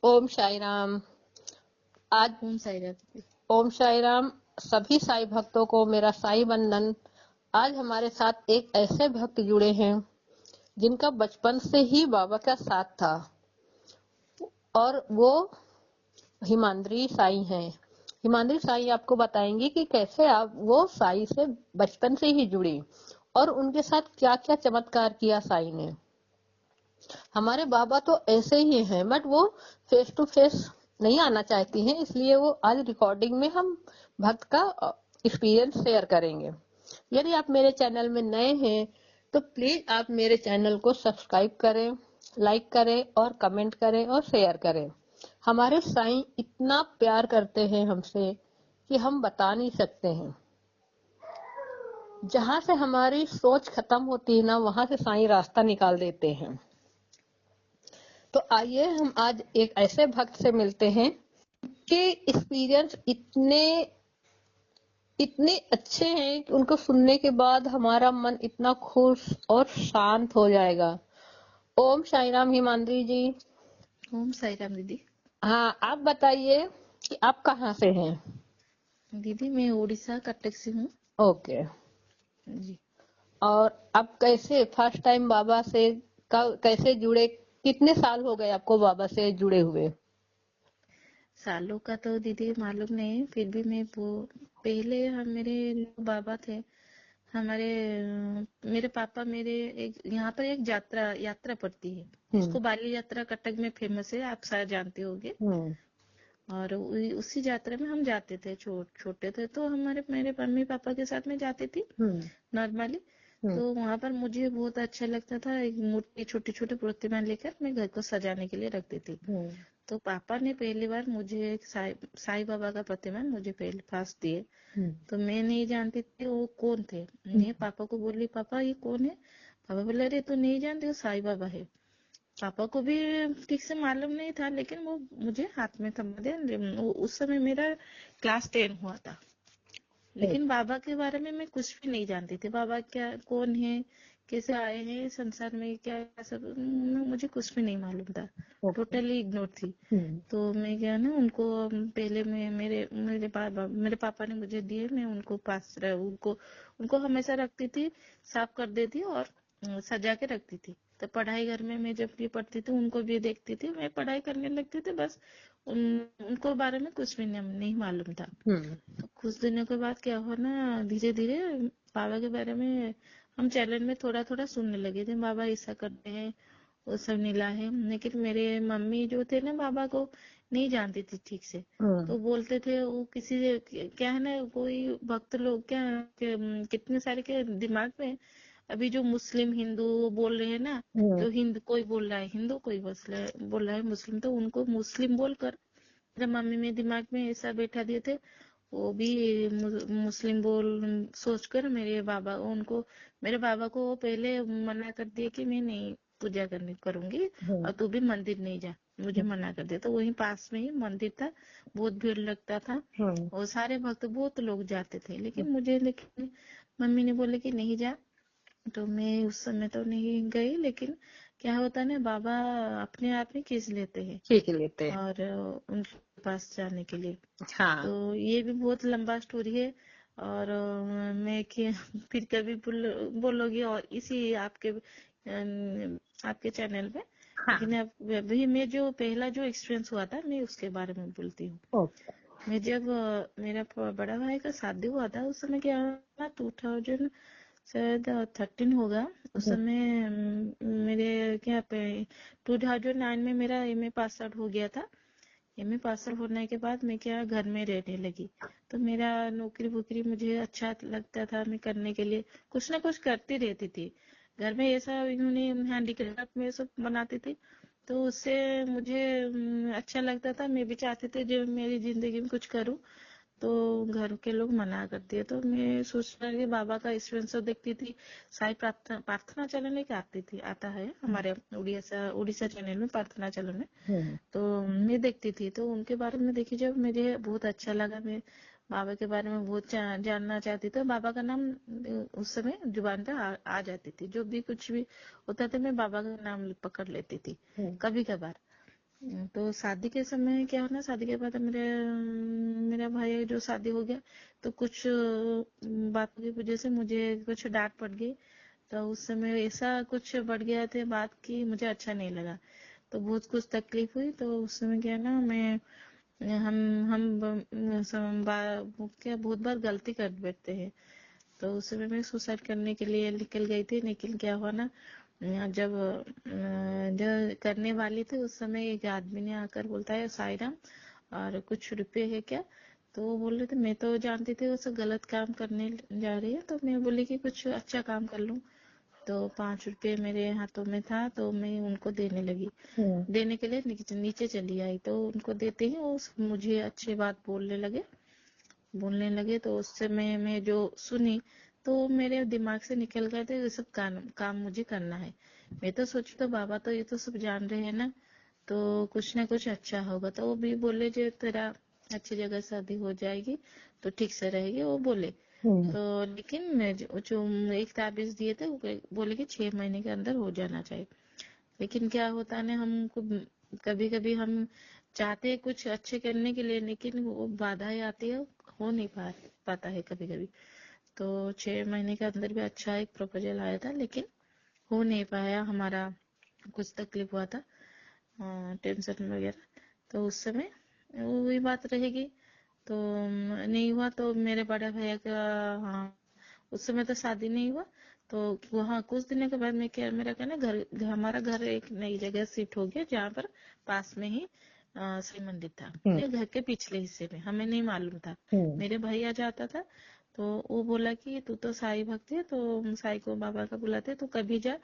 ओम साई राम। आज ओम साई राम। ओम साई राम। सभी साई भक्तों को मेरा साई वंदन। आज हमारे साथ एक ऐसे भक्त जुड़े हैं जिनका बचपन से ही बाबा का साथ था और वो हिमाद्री साई हैं। हिमाद्री साई आपको बताएंगी कि कैसे आप वो साई से बचपन से ही जुड़ी और उनके साथ क्या क्या चमत्कार किया साई ने। हमारे बाबा तो ऐसे ही हैं बट वो फेस टू फेस नहीं आना चाहती हैं, इसलिए वो आज रिकॉर्डिंग में हम भक्त का एक्सपीरियंस शेयर करेंगे। यदि आप मेरे चैनल में नए हैं तो प्लीज आप मेरे चैनल को सब्सक्राइब करें, लाइक करें और कमेंट करें और शेयर करें। हमारे साईं इतना प्यार करते हैं हमसे कि हम बता नहीं सकते हैं। जहां से हमारी सोच खत्म होती है ना, वहां से साईं रास्ता निकाल देते हैं। तो आइए हम आज एक ऐसे भक्त से मिलते हैं कि एक्सपीरियंस इतने इतने अच्छे हैं कि उनको सुनने के बाद हमारा मन इतना खुश और शांत हो जाएगा। ओम साई राम हिमाद्री जी। ओम साई राम दीदी। हाँ, आप बताइए कि आप कहाँ से हैं। दीदी मैं उड़ीसा कटक से हूँ ओके। जी। और आप कैसे फर्स्ट टाइम बाबा से कैसे जुड़े, कितने साल हो गए आपको बाबा से जुड़े हुए। सालों का तो दीदी मालूम नहीं, फिर भी मैं वो पहले हम मेरे बाबा थे हमारे मेरे पापा मेरे एक यहाँ पर एक यात्रा यात्रा पड़ती है, उसको बाली यात्रा कटक में फेमस है, आप शायद जानते होंगे। हम्म। और उसी यात्रा में हम जाते थे, छोटे थे तो हमारे मेरे मम्मी पापा के साथ में जाती थी हम्म। नॉर्मली। हम्म। तो वहां पर मुझे बहुत अच्छा लगता था, एक मूर्ति छोटी छोटी प्रतिमा लेकर मैं घर को सजाने के लिए रखती थी। हम्म। तो पापा ने पहली बार मुझे एक साई बाबा का प्रतिमा मुझे पहले पास दिए। हम्म। तो मैं नहीं जानती थी वो कौन थे। मैं पापा को बोली, पापा ये कौन है। पापा बोले, अरे तू नहीं जानती, वो साई बाबा है। पापा को भी ठीक से मालूम नहीं था, लेकिन वो मुझे हाथ में थमा दिया। उस समय मेरा क्लास 10 हुआ था, लेकिन बाबा के बारे में मैं कुछ भी नहीं जानती थी। बाबा क्या कौन है, कैसे आए हैं संसार में, क्या सब मुझे कुछ भी नहीं मालूम था, ओके। टोटली इग्नोर थी। तो मैं क्या ना उनको पहले मैं मेरे पापा ने मुझे दिए, मैं उनको उनको उनको हमेशा रखती थी, साफ कर देती और सजा के रखती थी। तो पढ़ाई घर में मैं जब भी पढ़ती थी उनको भी देखती थी, मैं पढ़ाई करने लगती थी, बस उनको बारे में कुछ भी नहीं मालूम था। तो कुछ दिनों के बाद क्या हुआ ना, धीरे धीरे बाबा के बारे में हम चैनल में थोड़ा थोड़ा सुनने लगे थे, बाबा ऐसा करते हैं वो सब नीला है। लेकिन मेरे मम्मी जो थे ना बाबा को नहीं जानती थी ठीक से। तो बोलते थे वो किसी क्या है ना, कोई भक्त लोग क्या कितने सारे के दिमाग में अभी जो मुस्लिम हिंदू वो बोल रहे हैं ना, जो हिंद कोई बोल रहा है हिंदू, कोई बोल रहा है मुस्लिम, तो उनको मुस्लिम बोलकर मेरे मम्मी में दिमाग में ऐसा बैठा दिए थे। वो भी मुस्लिम बोल सोचकर मेरे बाबा को पहले मना कर दिया कि मैं नहीं पूजा करने करूंगी और तू भी मंदिर नहीं जा, मुझे मना कर दिया। तो वहीं पास में ही मंदिर था, बहुत भीड़ लगता था और सारे भक्त बहुत लोग जाते थे, लेकिन मम्मी ने बोले कि नहीं जा। तो मैं उस समय तो नहीं गई, लेकिन क्या होता है ना, बाबा अपने आप ही खींच लेते हैं सीख लेते हैं। और उनके पास जाने के लिए। हाँ। तो ये भी बहुत लंबा स्टोरी है और मैं कि फिर कभी बोलोगी और इसी आपके चैनल पे। हाँ। लेकिन अब अभी मैं जो पहला जो एक्सपीरियंस हुआ था मैं उसके बारे में बोलती हूँ। ओके। मैं जब मेरा बड़ा भाई का शादी हुआ था, उस समय क्या हुआ, 2000 शायद 13 होगा उस समय। मेरे क्या पे 2009 में मेरा एमए पास आउट हो गया था। एमए पास आउट होने के बाद मैं क्या घर में रहने लगी। तो मेरा नौकरी वोकरी मुझे अच्छा लगता था, मैं करने के लिए कुछ ना कुछ करती रहती थी। घर में ऐसा इन्होंने हैंडीक्राफ्ट में सब बनाती थी, तो उससे मुझे अच्छा लगता था। मैं भी चाहती थी जो मेरी जिंदगी में कुछ करूं, तो घर के लोग मना कर दिए। तो मैं सोच रही थी बाबा का एक्सपीरियंस देखती थी। साई प्रार्थना प्रार्थना चैनल एक आता है हमारे उड़ीसा चैनल में, प्रार्थना चैनल में। तो मैं देखती थी, तो उनके बारे में देखी जब मुझे बहुत अच्छा लगा। मैं बाबा के बारे में बहुत जानना चाहती थी। बाबा का नाम उस समय जुबान पे आ जाती थी, जो भी कुछ भी होता था मैं बाबा का नाम पकड़ लेती थी कभी कभार। तो शादी के समय क्या हुआ ना, शादी के बाद मेरा भाई जो शादी हो गया, तो कुछ बातों की वजह से मुझे कुछ डांट पड़ गई। तो उस समय ऐसा कुछ बढ़ गया थे बात की मुझे अच्छा नहीं लगा, तो बहुत कुछ तकलीफ हुई। तो उस समय क्या ना, मैं हम क्या बहुत बार गलती कर बैठते हैं। तो उस समय मैं सुसाइड करने के लिए निकल गई थी, लेकिन क्या हुआ ना, जब करने वाली थी उस समय एक आदमी ने आकर बोलता है, साईराम और कुछ रुपए है क्या? तो वो बोल रहे थे, मैं तो जानती थी वो गलत काम करने जा रही है, तो मैं बोली कि कुछ अच्छा काम कर लूं। तो 5 रुपए मेरे हाथों में था, तो मैं उनको देने लगी। देने के लिए नीचे चली आई, तो उनको देते ही वो मुझे अच्छी बात बोलने लगे। तो उससे मैं जो सुनी, तो मेरे दिमाग से निकल गए थे ये सब काम मुझे करना है। मैं तो सोची तो बाबा तो ये तो सब जान रहे हैं ना, तो कुछ ना कुछ अच्छा होगा। तो वो भी बोले जो तेरा अच्छी जगह शादी हो जाएगी तो ठीक से रहेगी, वो बोले। तो लेकिन मैं जो एक ताबीज दिए थे, वो बोले कि 6 महीने के अंदर हो जाना चाहिए। लेकिन क्या होता है ना, हमको कभी कभी हम चाहते हैं कुछ अच्छे करने के लिए, लेकिन वो बाधाएं आती है, हो नहीं पाता है कभी कभी। तो 6 महीने के अंदर भी अच्छा एक प्रपोजल आया था, लेकिन हो नहीं पाया हमारा, कुछ तकलीफ हुआ था, टेंशन वगैरह। तो उस समय वही बात रहेगी। तो नहीं हुआ, तो मेरे बड़े भैया का, हाँ, उस समय तो शादी नहीं हुआ। तो वहाँ कुछ दिनों के बाद मेरा क्या ना, हमारा घर एक नई जगह शिफ्ट हो गया, जहाँ पर पास में ही शिव मंदिर था। मेरे घर के पिछले हिस्से में, हमें नहीं मालूम था, मेरे भैया जाता था। तो वो बोला कि तू तो साईं भक्त है, तो साईं को बाबा का बुलाते हैं, तो कभी जा।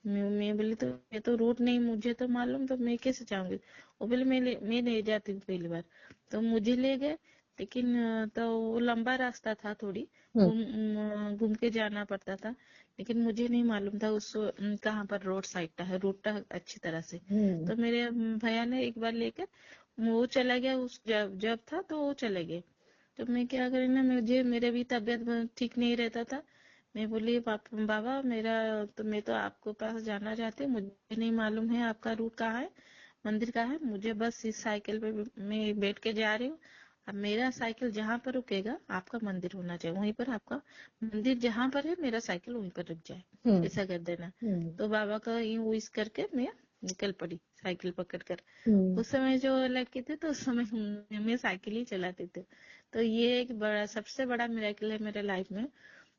मैं बोली तो मैं तो रूट नहीं मुझे तो मालूम, तो मैं कैसे जाऊंगी? वो बोले मैं नहीं जाती हूँ पहली बार। तो मुझे ले गए, लेकिन तो वो लंबा रास्ता था, थोड़ी घूम के जाना पड़ता था। लेकिन मुझे नहीं मालूम था उस कहाँ पर रोड साइड था, रूट था अच्छी तरह से। तो मेरे भैया ने एक बार लेकर वो चला गया, उस जब था तो वो चले गए। तो मैं क्या करी ना, मेरे भी तबीयत ठीक नहीं रहता था। मैं बोली बाबा मेरा, तो मैं तो आपको पास जाना चाहती हूँ, मुझे नहीं मालूम है आपका रूट कहाँ है, मंदिर कहाँ है। मुझे बस इस साइकिल पे मैं बैठ के जा रही हूँ। अब मेरा साइकिल जहाँ पर रुकेगा आपका मंदिर होना चाहिए, वहीं पर आपका मंदिर जहाँ पर है मेरा साइकिल वहीं पर रुक जाए, ऐसा कर देना। तो बाबा का यूं विश करके मैं निकल पड़ी साइकिल पकड़ कर। उस समय जो लड़की थी, तो उस समय मैं साइकिल ही चलाती थी। तो ये एक बड़ा सबसे बड़ा मिरेकल है मेरे लाइफ में।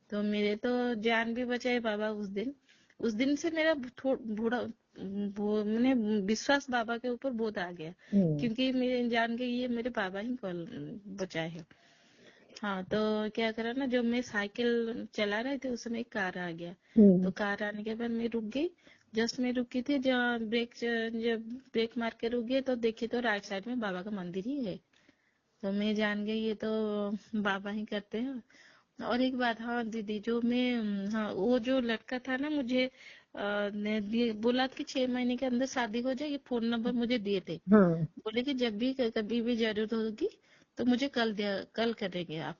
तो मेरे तो जान भी बचाए बाबा उस दिन से मेरा मैंने विश्वास बाबा के ऊपर बहुत आ गया, क्योंकि मैं जान गई ये मेरे बाबा ही कॉल बचाए हैं। हाँ, तो क्या करा ना, जब मैं साइकिल चला रहे थे उस समय एक कार आ गया। तो कार आने के बाद मैं रुक गई, जस्ट मैं रुकी थी, जब जब ब्रेक मार के रुक गई, तो देखी तो राइट साइड में बाबा का मंदिर ही है। तो मैं जान गई ये तो बाबा ही करते हैं। और एक बात, हाँ दीदी, जो मैं, हाँ, वो जो लड़का था ना, मुझे ने बोला कि 6 महीने के अंदर शादी हो जाए, ये फोन नंबर मुझे दिए थे। बोले कि जब भी कभी भी जरूरत होगी तो मुझे कल करेंगे आप।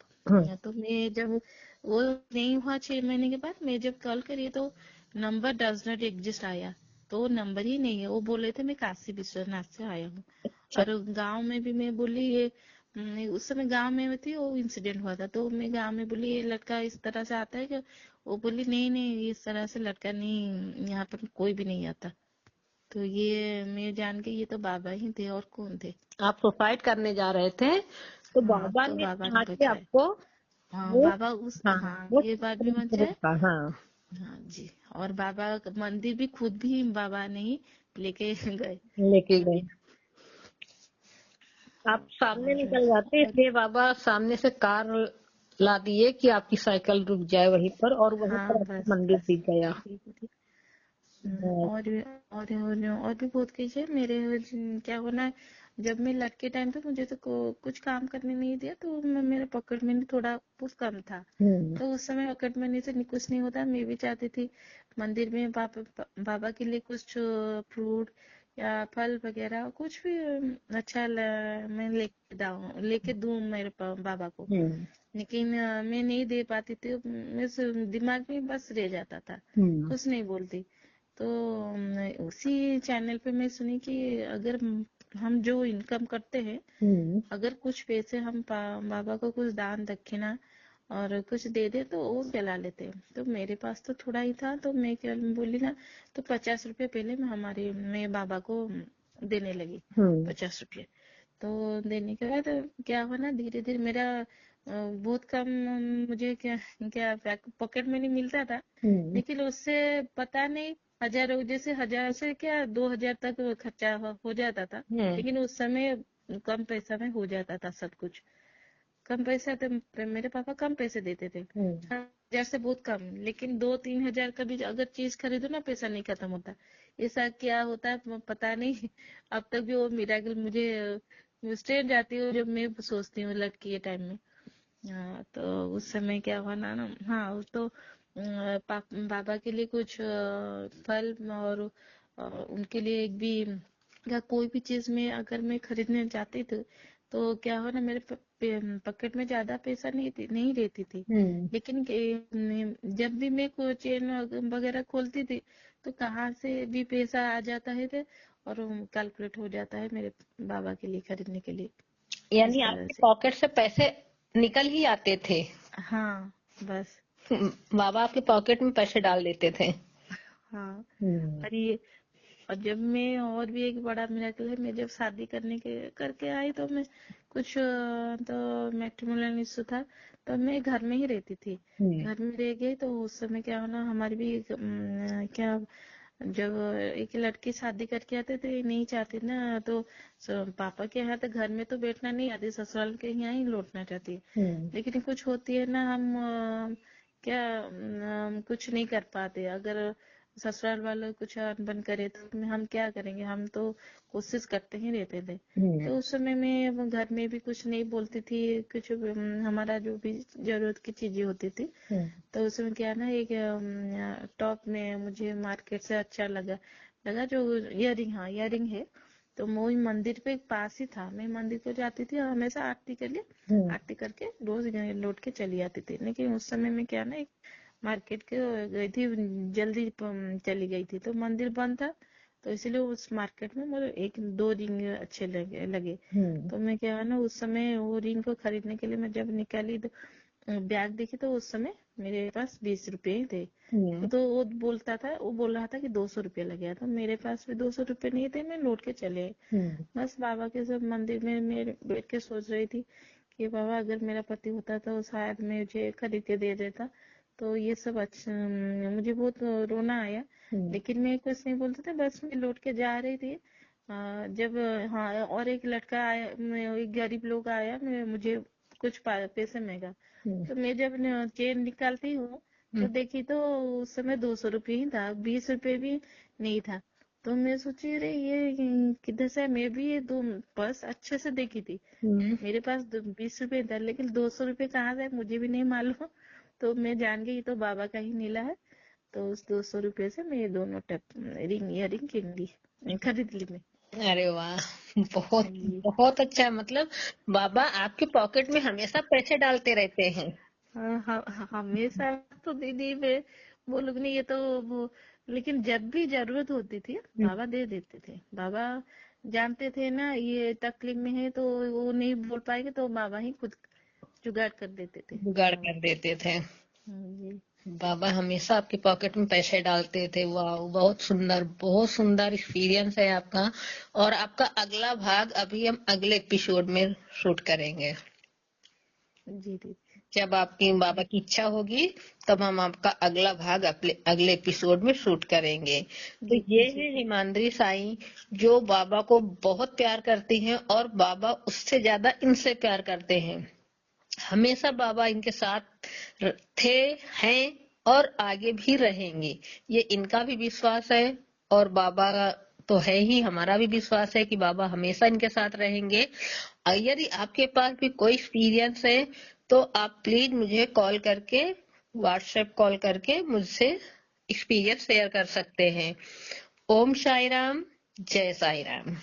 तो मैं जब वो नहीं हुआ 6 महीने के बाद, मैं जब कॉल करी तो नंबर डज नॉट एग्जिस्ट आया। तो वो नंबर ही नहीं है। वो बोले थे मैं काशी विश्वनाथ से आया हूँ। और गांव में भी मैं बोली ये, उस समय गांव में थी, वो इंसिडेंट हुआ था, तो मैं गांव में बोली ये लड़का इस तरह से आता है क्या? वो बोली नहीं नहीं, इस तरह से लड़का नहीं, यहाँ पर कोई भी नहीं आता। तो ये मैं जान के ये तो बाबा ही थे, और कौन थे। आप सुसाइड करने जा रहे थे तो हाँ, बाबा तो ने बाबा ने आके बचाए। आपको हाँ, वो, बाबा हाँ, हाँ, वो ये बात भी बचाए। हाँ, हाँ जी। और बाबा का मंदिर भी खुद भी बाबा ने ही लेके गए। लेके गए। आप सामने और निकल जाते, इसलिए बाबा सामने से कार ला दिए कि आपकी साइकिल रुक जाए वहीं पर, और वहीं हाँ, पर आपका बस मंदिर बस दिख गया। बिल्कुल। और भी बहुत कुछ है मेरे। क्या होना है, जब मैं लड़के टाइम पे मुझे तो कुछ काम करने नहीं दिया, तो मेरा पॉकेट मनी थोड़ा बहुत कम था। तो उस समय पॉकेट मनी से कुछ नहीं होता, मैं भी चाहती थी मंदिर में बाबा के लिए कुछ फ्रूट या फल वगैरह कुछ भी अच्छा मैं लेके दूं मेरे बाबा को। हम्म लेकिन मैं नहीं दे पाती थी, दिमाग में बस रह जाता था, कुछ नहीं बोलती। तो उसी चैनल पे मैं सुनी कि अगर हम जो इनकम करते हैं, अगर कुछ पैसे हम बाबा को कुछ दान दक्षिणा और कुछ दे दे तो वो चला लेते हैं। तो मेरे पास तो थोड़ा ही था, तो मैं क्या बोली ना, तो 50 रुपए पहले मैं बाबा को देने लगी, 50 रुपए। तो देने के बाद क्या हुआ ना, धीरे धीरे मेरा बहुत कम, मुझे क्या क्या पॉकेट मनी मिलता था, लेकिन उससे पता नहीं, जैसे 1000 से क्या 2000 तक खर्चा हो जाता था। लेकिन उस समय कम पैसा में हो जाता था सब कुछ। कम पैसा तो मेरे पापा कम पैसे देते थे, 1000 से बहुत कम। लेकिन 2-3 हजार का भी अगर चीज खरीदो ना, पैसा नहीं खत्म होता। ऐसा क्या होता है पता नहीं। अब तक भी वो मिराकल मुझे स्ट्रेन जाती हूँ जब मैं सोचती हूँ लड़की के टाइम में। हाँ, तो उस समय क्या हुआ ना, हाँ तो बाबा के लिए कुछ फल और उनके लिए एक भी, या कोई भी चीज में अगर मैं खरीदने जाती थी, तो क्या हुआ ना, मेरे पॉकेट में ज्यादा पैसा नहीं रहती थी। लेकिन जब भी मैं कोई चेन वगैरह खोलती थी, तो कहाँ से भी पैसा आ जाता है थे, और कैलकुलेट हो जाता है मेरे बाबा के लिए खरीदने के लिए, इस यानी तरह आपके से। पॉकेट से पैसे निकल ही आते थे। हाँ, बस। बाबा आपके पॉकेट में पैसे डाल देते थे। हाँ, और ये, और जब मैं, और भी एक बड़ा मिराकल है, मैं जब शादी करके आई, तो मैं कुछ तो मैट्रिमोनियल इशू था, तो मैं घर में ही रहती थी। घर में रह गई, तो उस समय क्या होना, हमारी भी क्या, जब एक लड़की शादी करके आते थे, नहीं चाहती ना, तो पापा के यहाँ तो घर में तो बैठना नहीं आती, ससुराल के यहाँ ही लौटना चाहती है। लेकिन कुछ होती है ना, हम क्या कुछ नहीं कर पाते। अगर ससुराल वाले कुछ अनबन करे तो हम क्या करेंगे, हम तो कोशिश करते ही रहते थे। तो उस समय मैं घर में भी कुछ नहीं बोलती थी, कुछ हमारा जो भी जरूरत की चीजें होती थी। तो उसमें क्या ना, एक टॉप में मुझे मार्केट से अच्छा लगा जो इयरिंग, हाँ इयरिंग है। तो वो मंदिर पे पास ही था, मैं मंदिर को जाती थी और हमेशा आरती कर लिए, आरती करके रोज लौट के चली आती थी। लेकिन उस समय में क्या ना, एक मार्केट के गई थी, जल्दी चली गई थी, तो मंदिर बंद था। तो इसलिए उस मार्केट में मुझे 1-2 रिंग अच्छे लगे। तो मैं क्या है ना, उस समय वो रिंग को खरीदने के लिए मैं जब निकाली, तो बैग देखी, तो उस समय मेरे पास 20 रुपए ही थे। तो वो बोल रहा था कि 200 रुपये लगेगा, तो मेरे पास भी 200 रुपये नहीं थे, मैं लौट के चले। बस बाबा के सब मंदिर में मैं बैठ के सोच रही थी कि बाबा, अगर मेरा पति होता तो शायद मुझे खरीद के दे देता। तो ये सब अच्छा, मुझे बहुत रोना आया। लेकिन मैं कुछ नहीं बोलती थी, बस मैं लौट के जा रही थी। जब, हाँ, और एक लड़का आया, एक गरीब लोग आया, मुझे कुछ पैसे मांगा। तो मैं जब चेन निकालती हूँ, तो देखी तो उस समय 200 रुपये ही था, 20 रुपये भी नहीं था। तो मैं सोची, अरे ये किधर से, मैं भी ये दो पर्स अच्छे से देखी थी, मेरे पास 20 रुपये था, लेकिन 200 रुपये कहाँ से मुझे भी नहीं मालूम। तो मैं जान गई, तो बाबा का ही नीला है। तो उस 200 रुपये से मैं ये दोनों इयरिंग खरीद ली मैं। अरे वाह, बहुत जी। बहुत अच्छा। मतलब बाबा आपके पॉकेट में हमेशा पैसे डालते रहते हैं। हाँ, हमेशा तो दीदी मैं बोलूंगी नहीं, ये तो वो, लेकिन जब भी जरूरत होती थी बाबा दे देते थे। बाबा जानते थे ना ये तकलीफ में है, तो वो नहीं बोल पाएंगे, तो बाबा ही खुद जुगाड़ कर देते थे। जुगाड़ हाँ। कर देते थे। जी। बाबा हमेशा आपके पॉकेट में पैसे डालते थे। वाह, बहुत सुंदर एक्सपीरियंस है आपका। और आपका अगला भाग अभी हम अगले एपिसोड में शूट करेंगे। जी दीदी। जब आपकी बाबा की इच्छा होगी, तब हम आपका अगला भाग अगले एपिसोड में शूट करेंगे। तो जी। ये जी। है हिमाद्री साईं, जो बाबा को बहुत प्यार करती हैं और बाबा उससे ज्यादा इनसे प्यार करते हैं। हमेशा बाबा इनके साथ थे, हैं और आगे भी रहेंगे। ये इनका भी विश्वास है, और बाबा का तो है ही, हमारा भी विश्वास है कि बाबा हमेशा इनके साथ रहेंगे। यदि आपके पास भी कोई एक्सपीरियंस है, तो आप प्लीज मुझे कॉल करके, व्हाट्सएप कॉल करके मुझसे एक्सपीरियंस शेयर कर सकते हैं। ओम साई राम, जय साई राम।